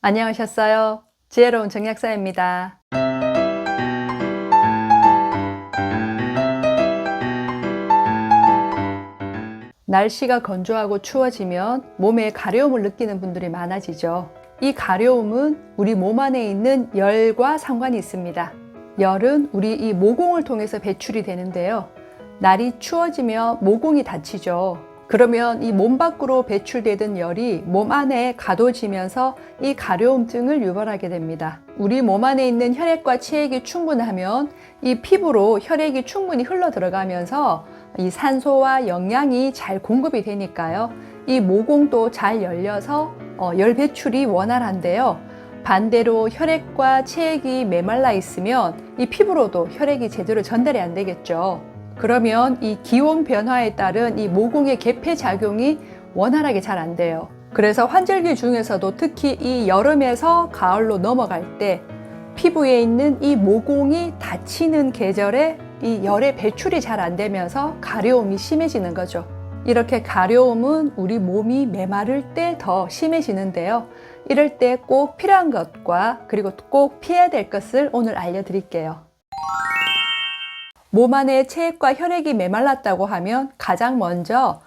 안녕하셨어요? 지혜로운 정약사입니다. 날씨가 건조하고 추워지면 몸에 가려움을 느끼는 분들이 많아지죠. 이 가려움은 우리 몸 안에 있는 열과 상관이 있습니다. 열은 우리 이 모공을 통해서 배출이 되는데요. 날이 추워지면 모공이 닫히죠. 그러면 이 몸 밖으로 배출되던 열이 몸 안에 가둬지면서 이 가려움증을 유발하게 됩니다. 우리 몸 안에 있는 혈액과 체액이 충분하면 이 피부로 혈액이 충분히 흘러 들어가면서 이 산소와 영양이 잘 공급이 되니까요. 이 모공도 잘 열려서 열 배출이 원활한데요. 반대로 혈액과 체액이 메말라 있으면 이 피부로도 혈액이 제대로 전달이 안 되겠죠. 그러면 이 기온 변화에 따른 이 모공의 개폐 작용이 원활하게 잘 안 돼요. 그래서 환절기 중에서도 특히 이 여름에서 가을로 넘어갈 때 피부에 있는 이 모공이 닫히는 계절에 이 열의 배출이 잘 안 되면서 가려움이 심해지는 거죠. 이렇게 가려움은 우리 몸이 메마를 때 더 심해지는데요. 이럴 때 꼭 필요한 것과 그리고 꼭 피해야 될 것을 오늘 알려드릴게요. 몸 안에 체액과 혈액이 메말랐다고 하면 가장 먼저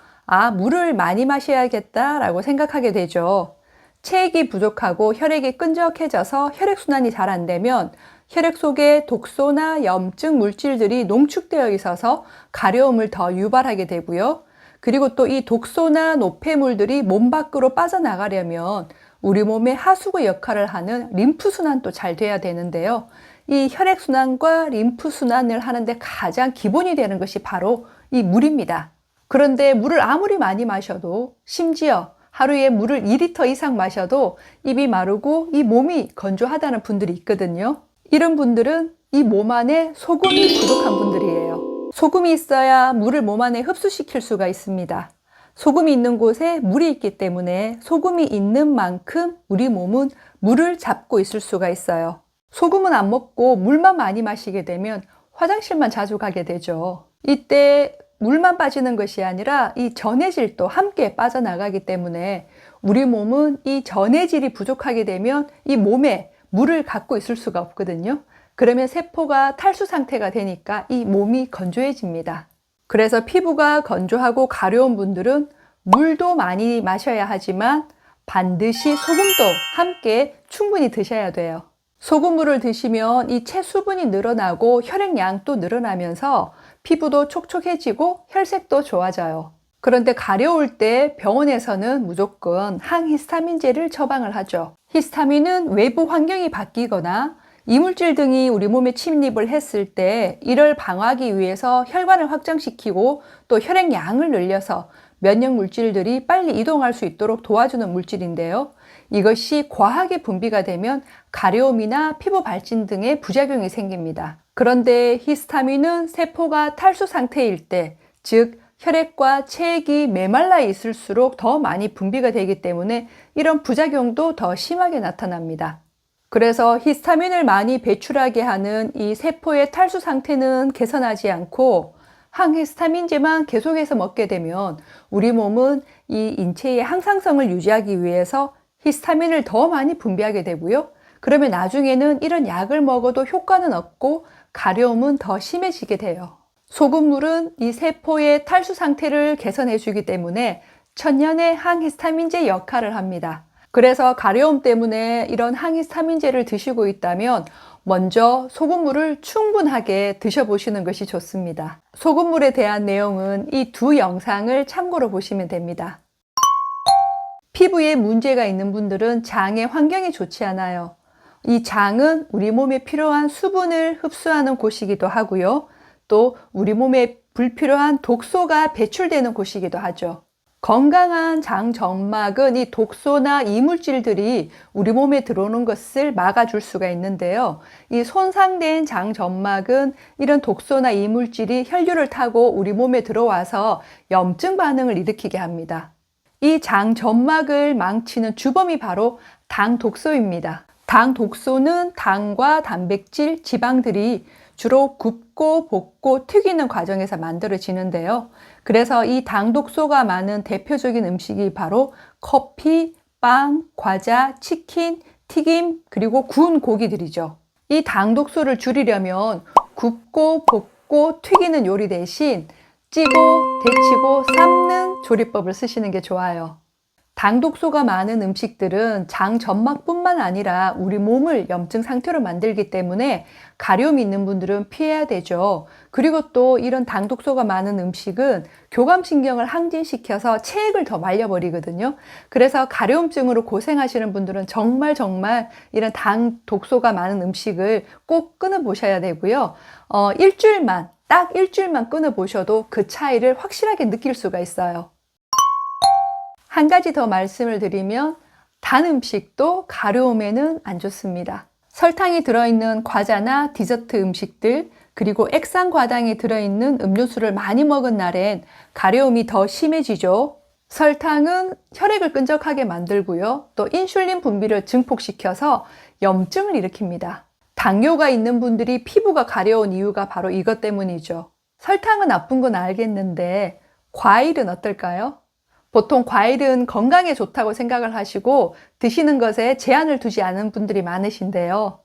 물을 많이 마셔야겠다라고 생각하게 되죠. 체액이 부족하고 혈액이 끈적해져서 혈액순환이 잘 안 되면 혈액 속에 독소나 염증 물질들이 농축되어 있어서 가려움을 더 유발하게 되고요. 그리고 또 이 독소나 노폐물들이 몸 밖으로 빠져나가려면 우리 몸의 하수구 역할을 하는 림프순환도 잘 돼야 되는데요. 이 혈액순환과 림프순환을 하는데 가장 기본이 되는 것이 바로 이 물입니다. 그런데 물을 아무리 많이 마셔도 심지어 하루에 물을 2리터 이상 마셔도 입이 마르고 이 몸이 건조하다는 분들이 있거든요. 이런 분들은 이 몸 안에 소금이 부족한 분들이에요. 소금이 있어야 물을 몸 안에 흡수시킬 수가 있습니다. 소금이 있는 곳에 물이 있기 때문에 소금이 있는 만큼 우리 몸은 물을 잡고 있을 수가 있어요. 소금은 안 먹고 물만 많이 마시게 되면 화장실만 자주 가게 되죠. 이때 물만 빠지는 것이 아니라 이 전해질도 함께 빠져나가기 때문에 우리 몸은 이 전해질이 부족하게 되면 이 몸에 물을 갖고 있을 수가 없거든요. 그러면 세포가 탈수 상태가 되니까 이 몸이 건조해집니다. 그래서 피부가 건조하고 가려운 분들은 물도 많이 마셔야 하지만 반드시 소금도 함께 충분히 드셔야 돼요. 소금물을 드시면 이 체수분이 늘어나고 혈액량도 늘어나면서 피부도 촉촉해지고 혈색도 좋아져요. 그런데 가려울 때 병원에서는 무조건 항히스타민제를 처방을 하죠. 히스타민은 외부 환경이 바뀌거나 이물질 등이 우리 몸에 침입을 했을 때 이를 방어하기 위해서 혈관을 확장시키고 또 혈액량을 늘려서 면역 물질들이 빨리 이동할 수 있도록 도와주는 물질인데요. 이것이 과하게 분비가 되면 가려움이나 피부 발진 등의 부작용이 생깁니다. 그런데 히스타민은 세포가 탈수 상태일 때, 즉 혈액과 체액이 메말라 있을수록 더 많이 분비가 되기 때문에 이런 부작용도 더 심하게 나타납니다. 그래서 히스타민을 많이 배출하게 하는 이 세포의 탈수 상태는 개선하지 않고 항히스타민제만 계속해서 먹게 되면 우리 몸은 이 인체의 항상성을 유지하기 위해서 히스타민을 더 많이 분비하게 되고요. 그러면 나중에는 이런 약을 먹어도 효과는 없고 가려움은 더 심해지게 돼요. 소금물은 이 세포의 탈수 상태를 개선해 주기 때문에 천년의 항히스타민제 역할을 합니다. 그래서 가려움 때문에 이런 항히스타민제를 드시고 있다면 먼저 소금물을 충분하게 드셔보시는 것이 좋습니다. 소금물에 대한 내용은 이 두 영상을 참고로 보시면 됩니다. 피부에 문제가 있는 분들은 장의 환경이 좋지 않아요. 이 장은 우리 몸에 필요한 수분을 흡수하는 곳이기도 하고요. 또 우리 몸에 불필요한 독소가 배출되는 곳이기도 하죠. 건강한 장 점막은 이 독소나 이물질들이 우리 몸에 들어오는 것을 막아줄 수가 있는데요. 이 손상된 장 점막은 이런 독소나 이물질이 혈류를 타고 우리 몸에 들어와서 염증 반응을 일으키게 합니다. 이 장 점막을 망치는 주범이 바로 당 독소입니다. 당 독소는 당과 단백질, 지방들이 주로 굽고 볶고 튀기는 과정에서 만들어지는데요. 그래서 이 당 독소가 많은 대표적인 음식이 바로 커피, 빵, 과자, 치킨, 튀김, 그리고 구운 고기들이죠. 이 당 독소를 줄이려면 굽고 볶고 튀기는 요리 대신 찌고 데치고 삶는 조리법을 쓰시는 게 좋아요. 당 독소가 많은 음식들은 장 점막뿐만 아니라 우리 몸을 염증 상태로 만들기 때문에 가려움이 있는 분들은 피해야 되죠. 그리고 또 이런 당 독소가 많은 음식은 교감신경을 항진시켜서 체액을 더 말려버리거든요. 그래서 가려움증으로 고생하시는 분들은 정말 이런 당 독소가 많은 음식을 꼭 끊어보셔야 되고요. 딱 일주일만 끊어보셔도 그 차이를 확실하게 느낄 수가 있어요. 한 가지 더 말씀을 드리면 단 음식도 가려움에는 안 좋습니다. 설탕이 들어있는 과자나 디저트 음식들, 그리고 액상과당이 들어있는 음료수를 많이 먹은 날엔 가려움이 더 심해지죠. 설탕은 혈액을 끈적하게 만들고요. 또 인슐린 분비를 증폭시켜서 염증을 일으킵니다. 당뇨가 있는 분들이 피부가 가려운 이유가 바로 이것 때문이죠. 설탕은 나쁜 건 알겠는데 과일은 어떨까요? 보통 과일은 건강에 좋다고 생각을 하시고 드시는 것에 제한을 두지 않은 분들이 많으신데요.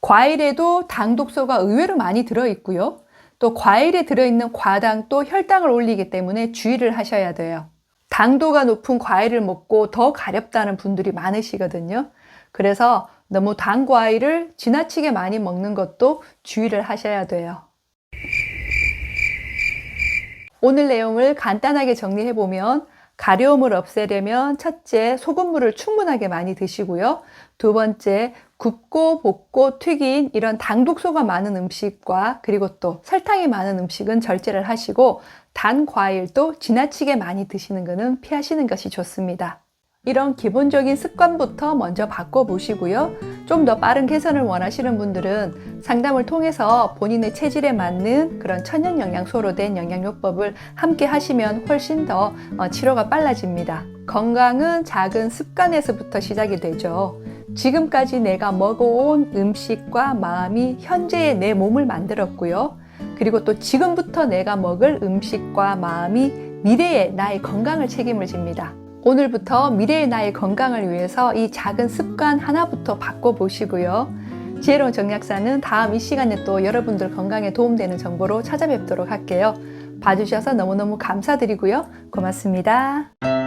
과일에도 당 독소가 의외로 많이 들어있고요. 또 과일에 들어있는 과당도 혈당을 올리기 때문에 주의를 하셔야 돼요. 당도가 높은 과일을 먹고 더 가렵다는 분들이 많으시거든요. 그래서 너무 단 과일을 지나치게 많이 먹는 것도 주의를 하셔야 돼요. 오늘 내용을 간단하게 정리해보면 가려움을 없애려면 첫째, 소금물을 충분하게 많이 드시고요. 두 번째, 굽고 볶고 튀긴 이런 당 독소가 많은 음식과 그리고 또 설탕이 많은 음식은 절제를 하시고 단 과일도 지나치게 많이 드시는 것은 피하시는 것이 좋습니다. 이런 기본적인 습관부터 먼저 바꿔보시고요. 좀 더 빠른 개선을 원하시는 분들은 상담을 통해서 본인의 체질에 맞는 그런 천연 영양소로 된 영양요법을 함께 하시면 훨씬 더 치료가 빨라집니다. 건강은 작은 습관에서부터 시작이 되죠. 지금까지 내가 먹어온 음식과 마음이 현재의 내 몸을 만들었고요. 그리고 또 지금부터 내가 먹을 음식과 마음이 미래의 나의 건강을 책임을 집니다. 오늘부터 미래의 나의 건강을 위해서 이 작은 습관 하나부터 바꿔보시고요. 지혜로운 정약사는 다음 이 시간에 또 여러분들 건강에 도움되는 정보로 찾아뵙도록 할게요. 봐주셔서 너무너무 감사드리고요. 고맙습니다.